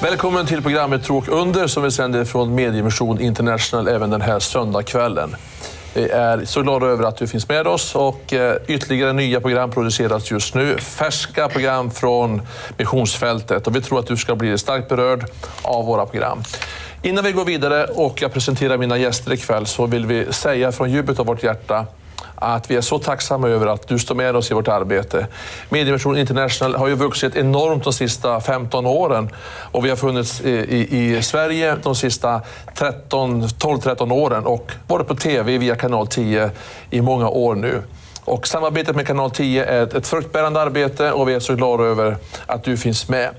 Välkommen till programmet Tråk under som vi sänder från Mediemission International även den här söndagskvällen. Vi är så glada över att du finns med oss och ytterligare nya program produceras just nu. Färska program från missionsfältet och vi tror att du ska bli starkt berörd av våra program. Innan vi går vidare och jag presenterar mina gäster ikväll så vill vi säga från djupet av vårt hjärta att vi är så tacksamma över att du står med oss i vårt arbete. Mediemission International har ju vuxit enormt de sista 15 åren och vi har funnits i Sverige de sista 12-13 åren och varit på TV via kanal 10 i många år nu. Och samarbetet med kanal 10 är ett fruktbärande arbete och vi är så glada över att du finns med.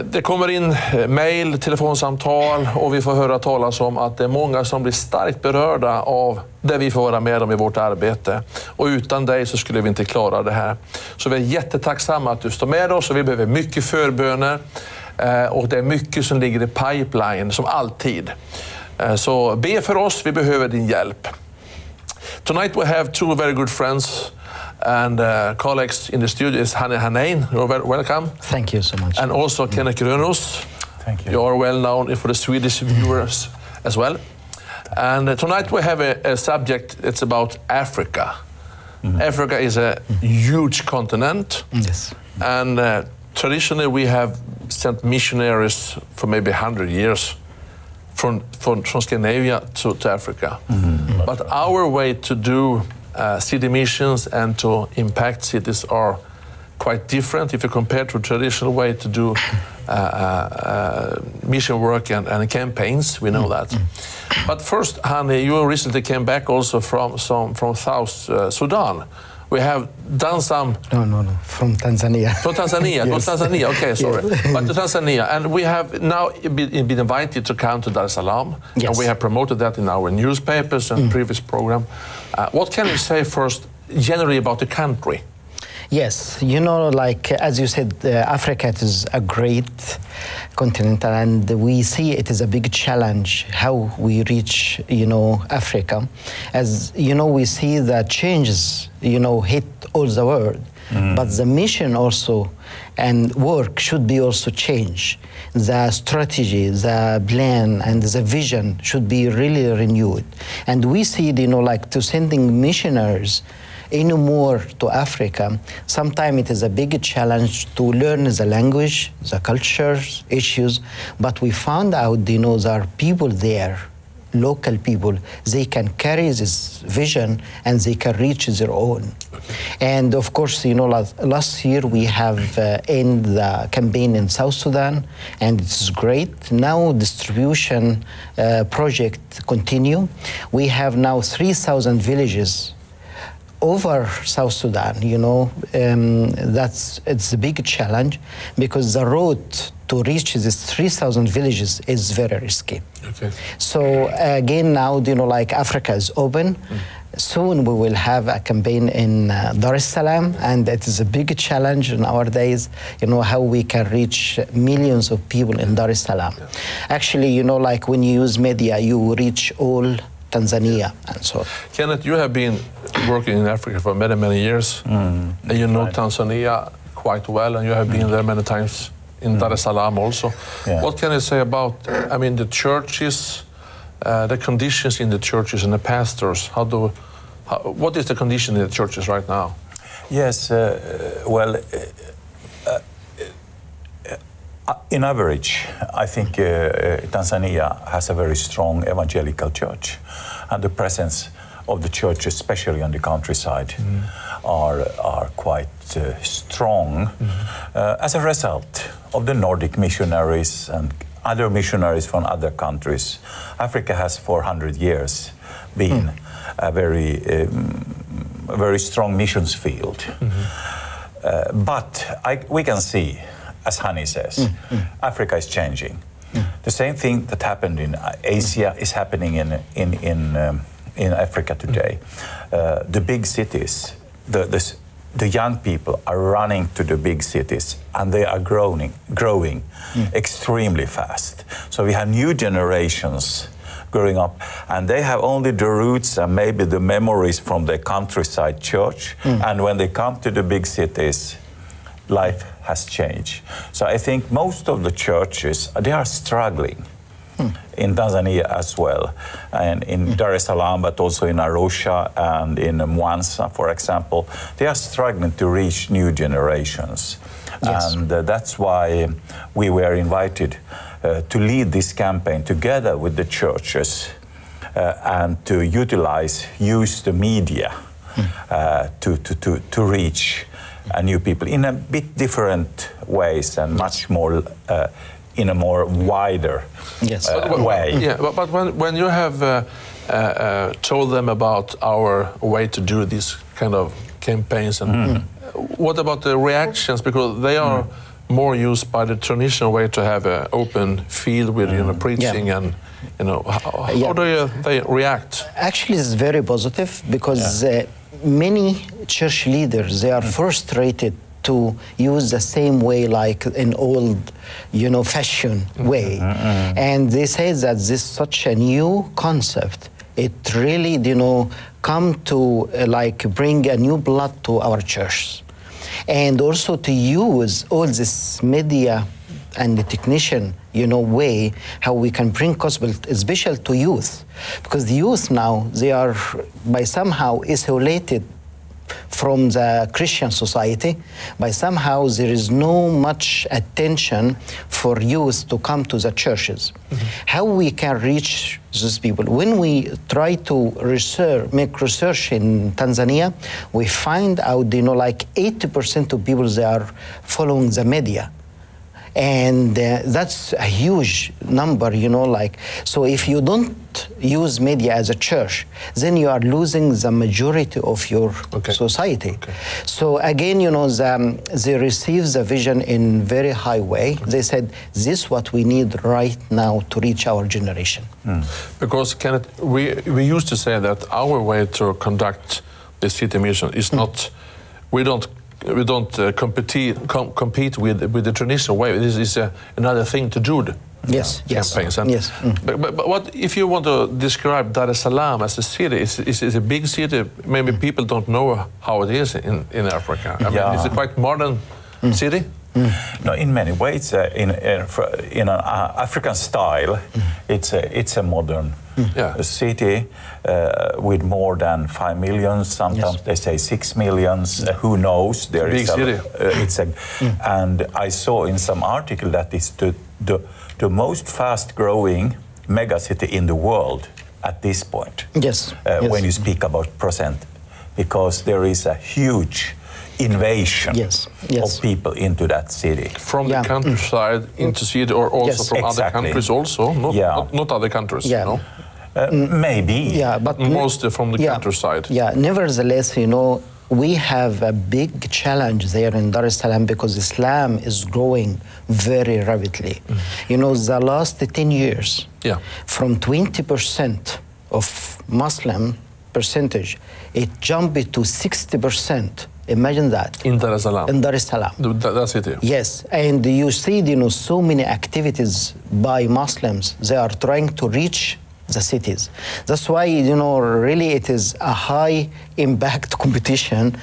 Det kommer in mejl, telefonsamtal och vi får höra talas om att det är många som blir starkt berörda av det vi får vara med om i vårt arbete. Och utan dig så skulle vi inte klara det här. Så vi är jättetacksamma att du står med oss och vi behöver mycket förböner. Och det är mycket som ligger i pipeline, som alltid. Så be för oss, vi behöver din hjälp. Tonight we have two very good friends and colleagues in the studio is Hanne Hanein. You're welcome. Thank you so much. And also Kenneth Grönros. Thank you. You are well known for the Swedish viewers as well. And tonight we have a subject that's about Africa. Africa is a huge continent. Yes. And traditionally we have sent missionaries for maybe 100 years from Scandinavia to Africa. But our way to do city missions and to impact cities are quite different if you compare to a traditional way to do mission work and campaigns. We know that. But first, Hanne, you recently came back also from South Sudan. We have done some... No, from Tanzania. From Tanzania, Yes. Tanzania, okay, sorry. Yes. But to Tanzania, and we have now been invited to come to Dar es Salaam, Yes. and we have promoted that in our newspapers and previous program. What can you say first, generally about the country? Yes, you know, like as you said, Africa is a great continent, and we see it is a big challenge how we reach, Africa. As you know, we see that changes, hit all the world, but the mission also and work should be also changed. The strategy, the plan, and the vision should be really renewed. And we see, like to sending missionaries anymore to Africa, sometimes it is a big challenge to learn the language, the cultures, issues, but we found out, there are people there, local people, they can carry this vision and they can reach their own. And of course, last year we have ended the campaign in South Sudan, and it's great. Now distribution project continue. We have now 3,000 villages over South Sudan, it's a big challenge because the road to reach these 3,000 villages is very risky. Okay. So again, now, like Africa is open. Soon we will have a campaign in Dar es Salaam, and it is a big challenge nowadays, how we can reach millions of people in Dar es Salaam. Yeah. Actually, like when you use media, you reach all Tanzania and so on. Kenneth, you have been working in Africa for many, many years. And you know Tanzania quite well, and you have been there many times in Dar es Salaam also. Yeah. What can you say about, the churches, the conditions in the churches and the pastors? What is the condition in the churches right now? Yes, in average, I think Tanzania has a very strong evangelical church, and the presence of the church, especially on the countryside, are quite strong as a result of the Nordic missionaries and other missionaries from other countries. Africa has 400 years been a very strong missions field. But we can see, as Hani says, Africa is changing. The same thing that happened in Asia is happening in Africa today. The big cities, the young people are running to the big cities, and they are growing extremely fast. So we have new generations growing up, and they have only the roots and maybe the memories from the countryside church. And when they come to the big cities, life has changed. So I think most of the churches, they are struggling. In Tanzania as well, and in Dar es Salaam, but also in Arusha and in Mwanza, for example, they are struggling to reach new generations. Yes. And that's why we were invited to lead this campaign together with the churches and to use the media to reach new people in a bit different ways and much more in a more wider way. Yeah, but when you have told them about our way to do these kind of campaigns, and what about the reactions? Because they are more used by the traditional way to have an open field with preaching and how do they react? Actually, it's very positive because many church leaders, they are frustrated to use the same way like an old, fashioned way. And they say that this is such a new concept. It really, come to like bring a new blood to our church. And also to use all this media and the technician, way, how we can bring gospel, especially to youth. Because the youth now, they are by somehow isolated from the Christian society, by somehow there is no much attention for youth to come to the churches. How we can reach these people? When we try to make research in Tanzania, we find out, like 80% of people, they are following the media. And that's a huge number, so if you don't use media as a church, then you are losing the majority of your society. So again, they receive the vision in very high way. They said, this is what we need right now to reach our generation. Because, Kenneth, we used to say that our way to conduct the city mission is not, we don't compete with the traditional way. This is another thing to do. Campaigns. Yes. But what if you want to describe Dar es Salaam as a city? It's a big city. Maybe people don't know how it is in Africa. I mean, it's a quite modern city. No, in many ways, in an African style, it's a modern city with more than 5 million. Sometimes they say 6 million. Who knows? There big is city. And I saw in some article that it's the most fast-growing megacity in the world at this point. When you speak about percent, because there is a huge invasion of people into that city. From the countryside into city, or also from other countries also? Not other countries, maybe. But mostly from the countryside. Nevertheless, we have a big challenge there in Dar es Salaam because Islam is growing very rapidly. The last 10 years, from 20% of Muslim percentage, it jumped to 60%. Imagine that. In Dar es Salaam. In Dar es Salaam. That's it. Yes, and you see, so many activities by Muslims. They are trying to reach the cities. That's why, really it is a high impact competition,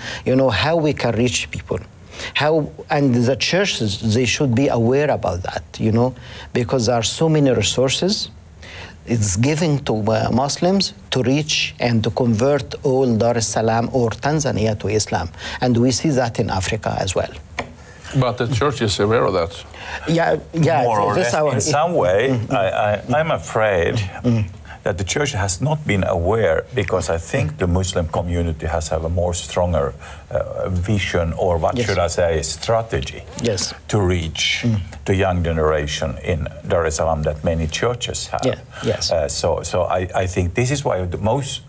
how we can reach people. And the churches, they should be aware about that, because there are so many resources. It's given to Muslims to reach and to convert all Dar es Salaam or Tanzania to Islam. And we see that in Africa as well. But the church is aware of that. More or less. In some way, I'm afraid that the church has not been aware, because I think the Muslim community has have a more stronger vision, or what should I say, strategy to reach the young generation in Dar es Salaam that many churches have. So I think this is why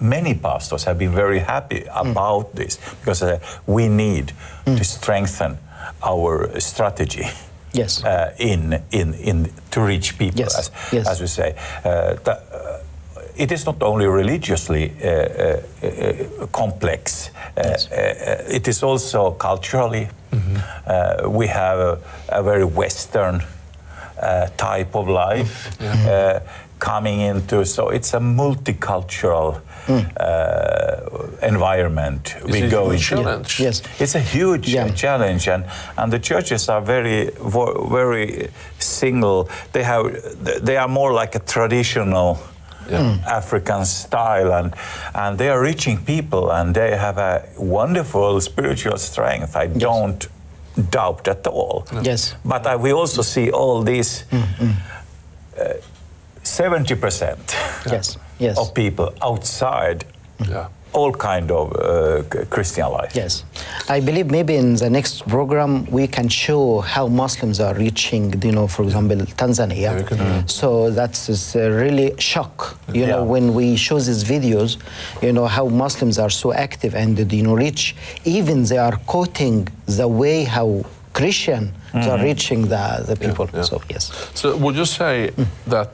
many pastors have been very happy about this, because we need to strengthen our strategy to reach people, as we say. It is not only religiously complex, it is also culturally. We have a very Western type of life. coming into. So it's a multicultural environment we go into. Challenge. Yes. It's a huge challenge, and the churches are very single. They are more like a traditional African style, and they are reaching people, and they have a wonderful spiritual strength. I don't doubt at all. Yes. But we also see all these 70% of people outside all kind of Christian life. Yes. I believe maybe in the next program we can show how Muslims are reaching, for example, Tanzania. So that's really shock, when we show these videos, how Muslims are so active and, reach, even they are quoting the way how Christians are reaching the people. So, yes. So would you say that,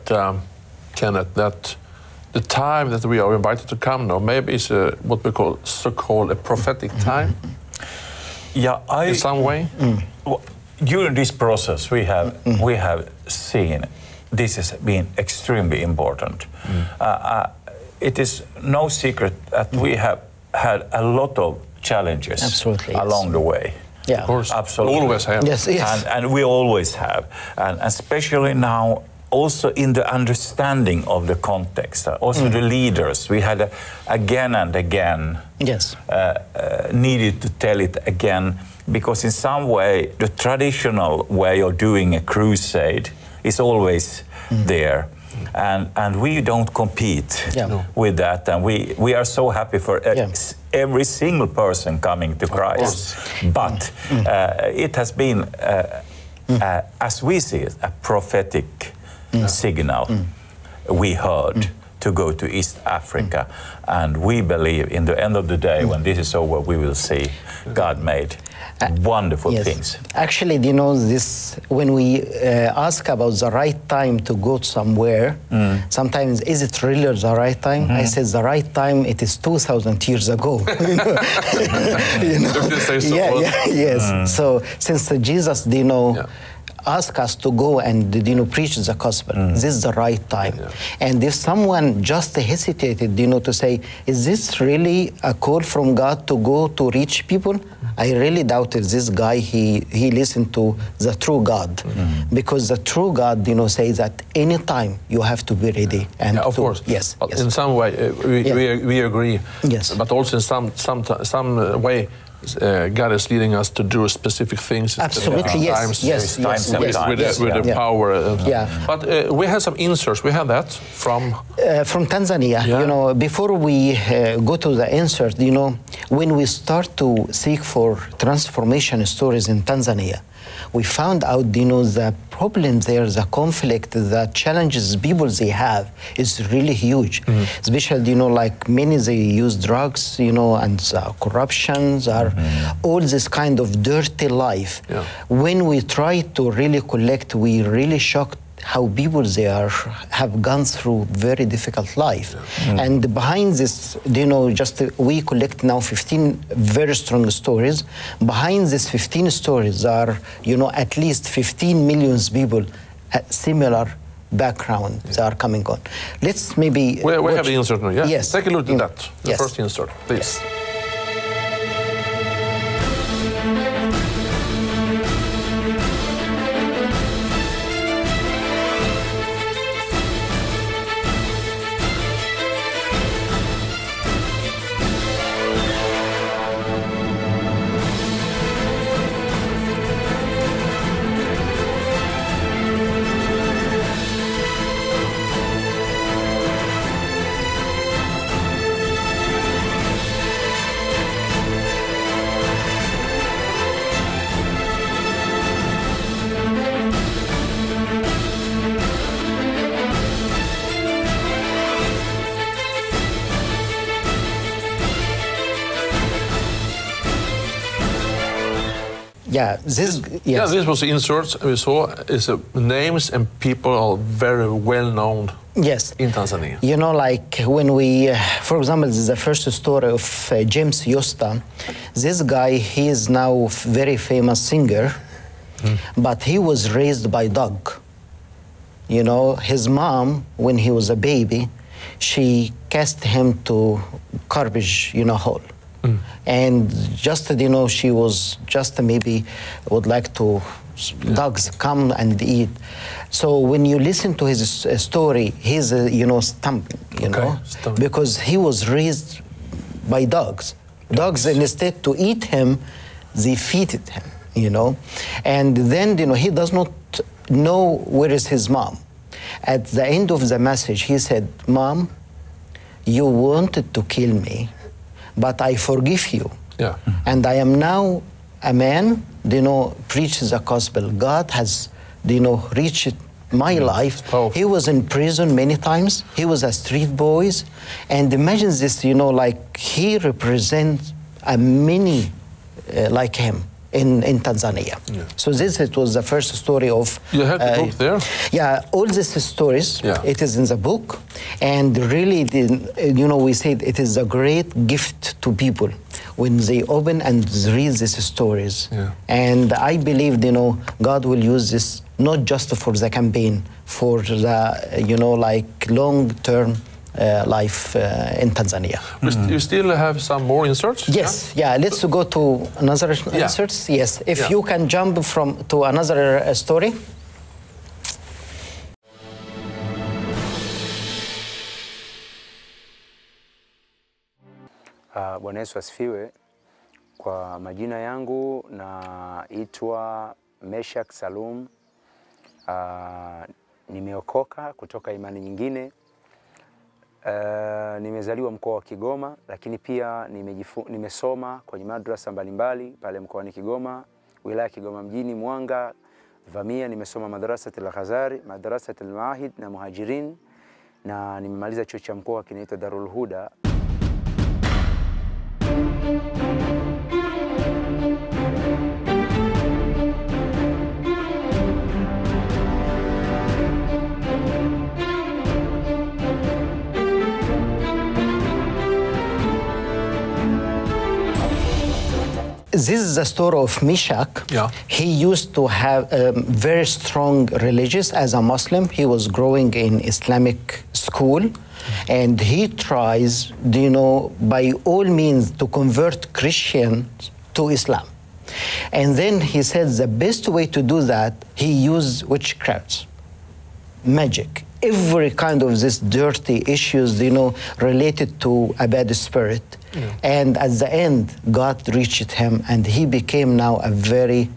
Kenneth, that the time that we are invited to come now, maybe it's what we call so-called a prophetic time? Yeah, in some way. During this process, we have seen this has been extremely important. It is no secret that we have had a lot of challenges along the way. Yeah, of course, absolutely. Always have. Yes, yes. And we always have, and especially now. Also in the understanding of the context, also the leaders, we had again and again needed to tell it again, because in some way the traditional way of doing a crusade is always there, and we don't compete with that, and we are so happy for every single person coming to Christ, but it has been, as we see it, a prophetic signal we heard to go to East Africa, and we believe in the end of the day, when this is over, we will see God made wonderful things. Actually, this, when we ask about the right time to go somewhere, sometimes is it really the right time? I said the right time, it is 2,000 years ago. Yes. So since Jesus, ask us to go and preach the gospel. This is the right time. And if someone just hesitated, to say, is this really a call from God to go to reach people? I really doubted this guy. He listened to the true God, because the true God, says that anytime you have to be ready. And of course. Yes. But in some way, we agree. Yes. But also in some way. God is leading us to do specific things. Absolutely, yes. With the power. But we have some inserts. We have that from Tanzania. Before we go to the insert, when we start to seek for transformation stories in Tanzania, we found out, the problem there, the conflict, the challenges people they have is really huge. Especially, like many, they use drugs, and corruptions, are all this kind of dirty life. When we try to really collect, we really shocked how people have gone through very difficult life. And behind this, we collect now 15 very strong stories. Behind these 15 stories are, at least 15 million people similar background that are coming on. Let's maybe we have the insert now. Yes. Take a look at that. The first insert, please. This was the inserts we saw. Is names and people are very well known. Yes. In Tanzania. Like when we, for example, this is the first story of James Yosta. This guy, he is now a very famous singer, but he was raised by dog. You know, his mom, when he was a baby, she cast him to garbage, you know, hole. And just, you know, she was just maybe would like to, dogs come and eat. So when you listen to his story, he's, you know, stumping, you know, because he was raised by dogs. Dogs, instead to eat him, they feeded him, you know. And then, you know, he does not know where is his mom. At the end of the message, he said, "Mom, you wanted to kill me, but I forgive you. Yeah. And I am now a man, you know, preaches the gospel. God has, you know, reached my life." He was in prison many times. He was a street boy. And imagine this, you know, like he represents a many like him in Tanzania. Yeah. So it was the first story of... You have the book there? Yeah, all these stories, it is in the book. And really, you know, we said it is a great gift to people when they open and read these stories. Yeah. And I believe, you know, God will use this not just for the campaign, for the, you know, like long-term life in Tanzania. You still have some more inserts? Yes, yeah. Let's go to another inserts. Yes, if you can jump to another story. Bwana Yesu asifiwe. Kwa majina yangu naitwa Meshak Salum. Nimeokoka kutoka imani nyingine. Nimezaliwa mkoa wa Kigoma, lakini pia nimesoma kwenye madrasa mbalimbali pale mkoani Kigoma, wilaya Kigoma mjini, Mwanga, Vamia. Nimesoma madrasa al-Khazari, madrasa al-Maahid na Muhajirin, na nimemaliza chuo cha mkoa kinaitwa Darul Huda. This is the story of Meshak. Yeah. He used to have very strong religious as a Muslim. He was growing in Islamic school, and he tries, you know, by all means to convert Christians to Islam. And then he said the best way to do that, he used witchcrafts, magic, every kind of this dirty issues, you know, related to a bad spirit. Yeah. And at the end, God reached him, and he became now a very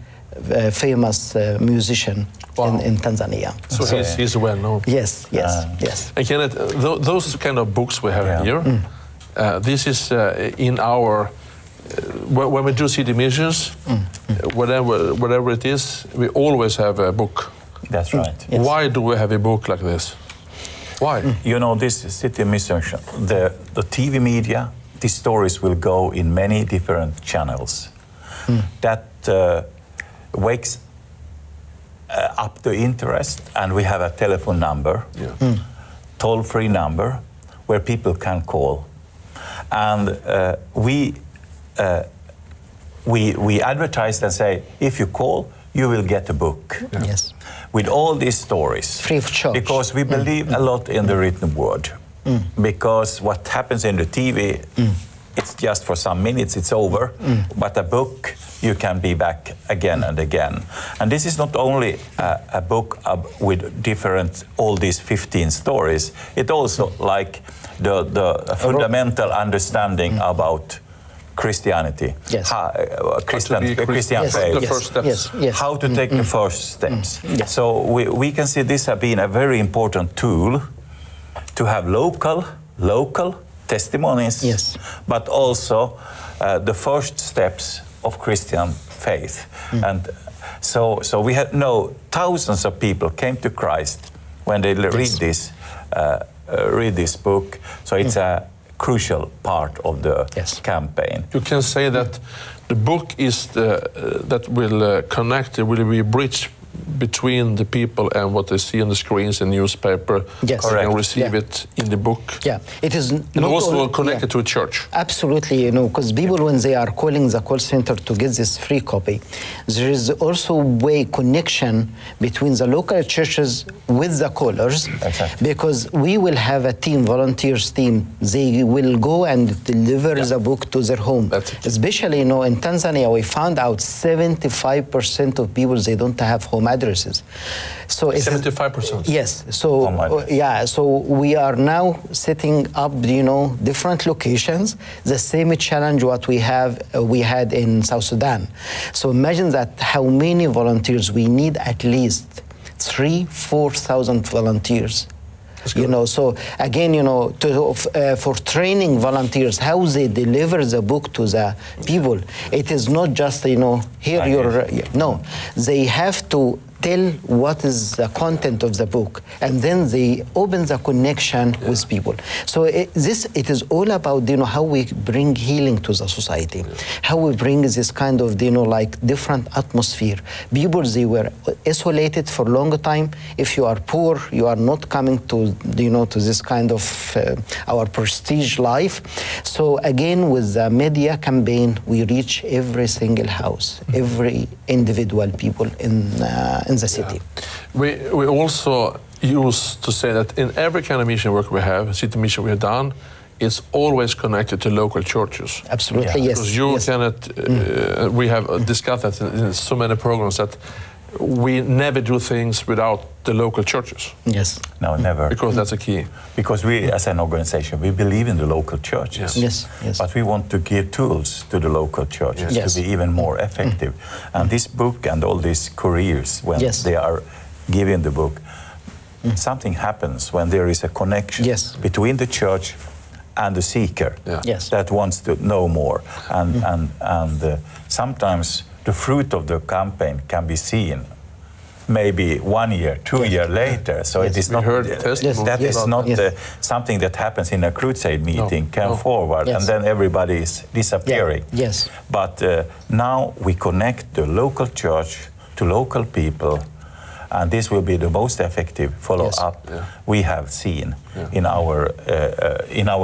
famous musician in Tanzania. So he's well known. Yes, yes, yes. And Kenneth, those kind of books we have here, this is in our, when we do city missions, whatever it is, we always have a book. That's right. Yes. Why do we have a book like this? Why? You know, this city mission, the TV media, these stories will go in many different channels. That wakes up the interest, and we have a telephone number, toll-free number, where people can call. And we advertise and say, if you call, you will get a book. Yeah. Yes. With all these stories. Free of charge. Because we believe a lot in the written word. Because what happens in the TV, it's just for some minutes, it's over. But a book, you can be back again and again. And this is not only a book with different, all these 15 stories, it also like the fundamental understanding about Christianity, yes. Christian yes. faith, the first steps. Yes. how to take the first steps. Yes. So we can see this has been a very important tool to have local testimonies, yes. but also the first steps of Christian faith. And so we had thousands of people came to Christ when they read this book. So it's a crucial part of the campaign. You can say that the book is that will connect, will be a bridge between the people and what they see on the screens in newspaper. Yes. They can receive it in the book. Yeah, it is. And also connected to a church. Absolutely, because people, when they are calling the call center to get this free copy, there is also a connection between the local churches with the callers. Exactly. Because we will have a team, volunteers team. They will go and deliver the book to their home. That's it. Especially, in Tanzania, we found out 75% of people, they don't have home addresses. So 75%. Yes. So so we are now setting up, different locations. The same challenge what we had in South Sudan. So imagine that how many volunteers we need, at least 3,000-4,000 volunteers. So again, for training volunteers, how they deliver the book to the people, it is not just, here you're, no, they have to tell what is the content of the book, and then they open the connection with people. So it is all about, how we bring healing to the society, how we bring this kind of, like different atmosphere. People, they were isolated for a long time. If you are poor, you are not coming to, to this kind of our prestige life. So again, with the media campaign, we reach every single house, every individual people in the city. Yeah. We also used to say that in every kind of mission work we have, city mission we have done, it's always connected to local churches. Absolutely, yes. Because you cannot, we have discussed that in so many programs that we never do things without the local churches. Yes. No, never. Because that's a key. Because we, as an organization, we believe in the local churches. Yes. Yes. But we want to give tools to the local churches to be even more effective. And this book and all these careers, when they are given the book, something happens when there is a connection between the church and the seeker that wants to know more. And sometimes the fruit of the campaign can be seen maybe 1 year, 2 years later. So it is not that is not something that happens in a crusade meeting, come forward, and then everybody is disappearing. Yes. But now we connect the local church to local people, and this will be the most effective follow-up we have seen in our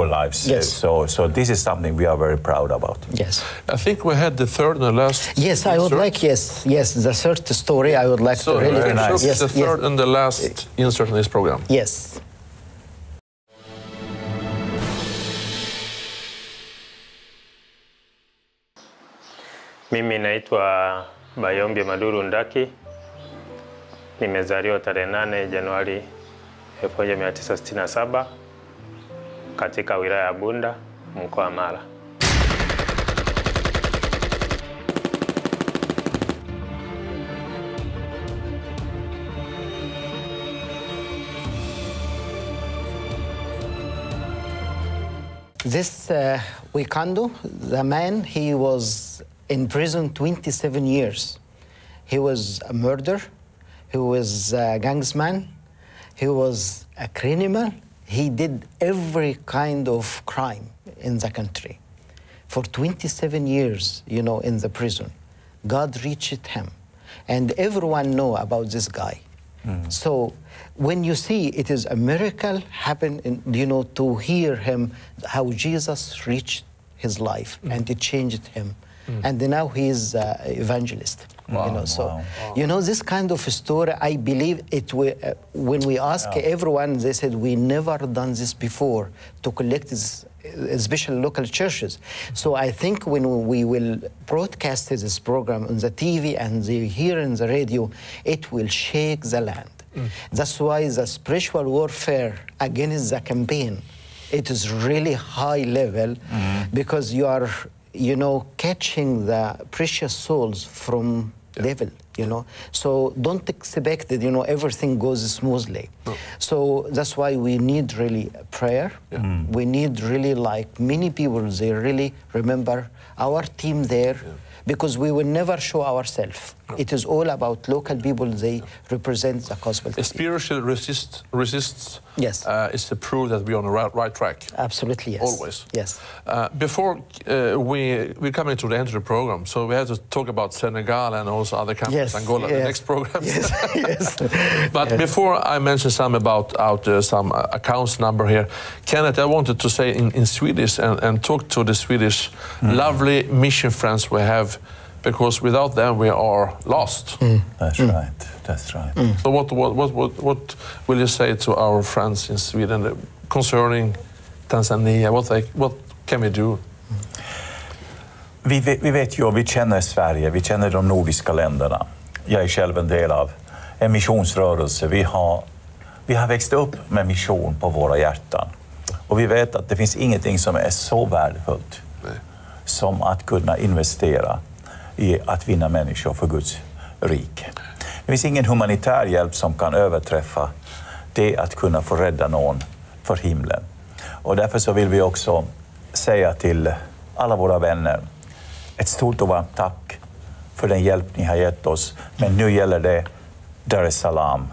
lives. So this is something we are very proud about. Yes. I think we had the third and the last. Yes, I would like, the third story I would like to really. Very nice. The third and the last insert in this program. Yes. Mimi naitwa Bayombe Maduru Ndaki. Nimezaliwa tarehe 8 Januari 1967 katika wilaya ya Bunda, mkoa wa Mara. This Wikando, the man, he was in prison 27 years. He was a murderer. He was a gangsman, he was a criminal. He did every kind of crime in the country. For 27 years, in the prison, God reached him. And everyone know about this guy. So when you see it is a miracle happen, to hear him, how Jesus reached his life and it changed him. And now he is an evangelist. This kind of story, I believe it will, when we ask everyone, they said, we never done this before to collect this, especially local churches. So I think when we will broadcast this program on the TV and they hear in the radio, it will shake the land. That's why the spiritual warfare against the campaign, it is really high level because you are, catching the precious souls from devil, So don't expect that, everything goes smoothly. So that's why we need really prayer. We need really, like many people, they really remember our team there because we will never show ourselves. It is all about local people. They represent the gospel. A spiritual resists Yes. is the proof that we're on the right track. Absolutely, yes. Always. Yes. Before we're coming to the end of the program, so we have to talk about Senegal and also other countries, Yes, Angola, yes. the next program. Yes, yes. But before I mention some about some accounts number here, Kenneth, I wanted to say in Swedish and talk to the Swedish lovely mission friends we have, because without them we are lost. That's right. That's right. So what will you say to our friends in Sweden concerning Tanzania? What can we do? Vi vet ju, vi känner Sverige, vi känner de nordiska länderna. Jag är själv en del av en missionsrörelse. Vi har växt upp med mission på våra hjärtan. Och vi vet att det finns ingenting som är så värdefullt som att kunna investera i att vinna människor för Guds rike. Det finns ingen humanitär hjälp som kan överträffa det att kunna få rädda någon för himlen. Och därför så vill vi också säga till alla våra vänner ett stort och varmt tack för den hjälp ni har gett oss. Men nu gäller det Dar es Salaam,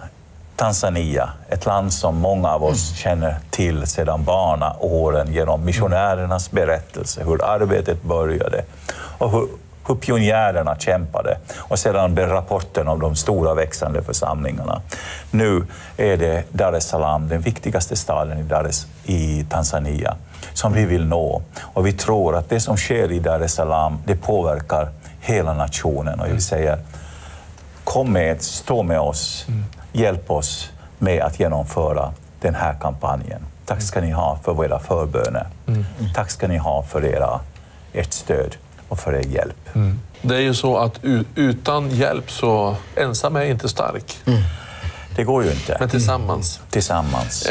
Tanzania, ett land som många av oss känner till sedan barnaåren genom missionärernas berättelse, hur arbetet började och hur pionjärerna kämpade, och sedan rapporten om de stora växande församlingarna. Nu är det Dar es Salaam, den viktigaste staden i Tanzania, som vi vill nå. Och vi tror att det som sker i Dar es Salaam, det påverkar hela nationen. Och vi säger, kom med, stå med oss, hjälp oss med att genomföra den här kampanjen. Tack ska ni ha för era förböner. Tack ska ni ha för ert stöd och för er hjälp. Det är ju så att utan hjälp så ensam är inte stark. Det går ju inte. Men tillsammans. Tillsammans.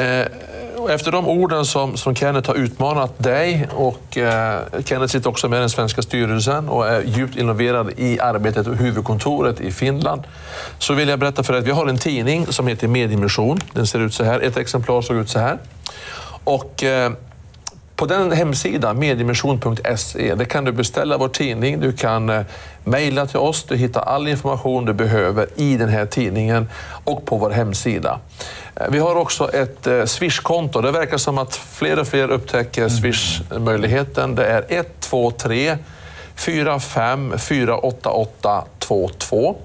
Och efter de orden som Kenneth har utmanat dig, och Kenneth sitter också med i den svenska styrelsen och är djupt involverad i arbetet och huvudkontoret i Finland, så vill jag berätta för dig att vi har en tidning som heter Mediemission. Den ser ut så här. Ett exemplar såg ut så här. Och på den hemsidan, mediemission.se, där kan du beställa vår tidning, du kan mejla till oss, du hittar all information du behöver i den här tidningen och på vår hemsida. Vi har också ett Swish-konto. Det verkar som att fler och fler upptäcker Swish-möjligheten. Det är 123 45 488 22.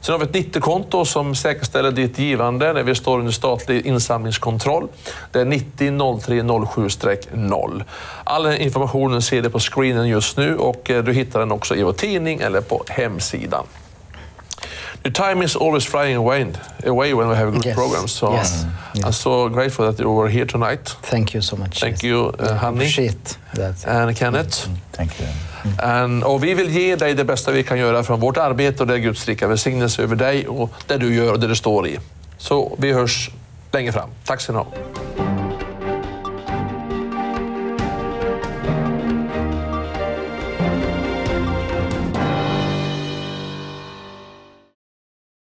Sen har vi ett 90-konto som säkerställer ditt givande när vi står under statlig insamlingskontroll. Det är 90 03 07-0. All informationen ser du på screenen just nu, och du hittar den också i vår tidning eller på hemsidan. The time is always flying away when we have good programs. So I'm so grateful that you were here tonight. Thank you so much. Thank you, Hanni. Appreciate that. And Kenneth. Thank you. Och vi vill ge dig det bästa vi kan göra från vårt arbete, och det är Guds rika välsignelse över dig och det du gör och det du står i. Så vi hörs längre fram. Tack ska ni ha.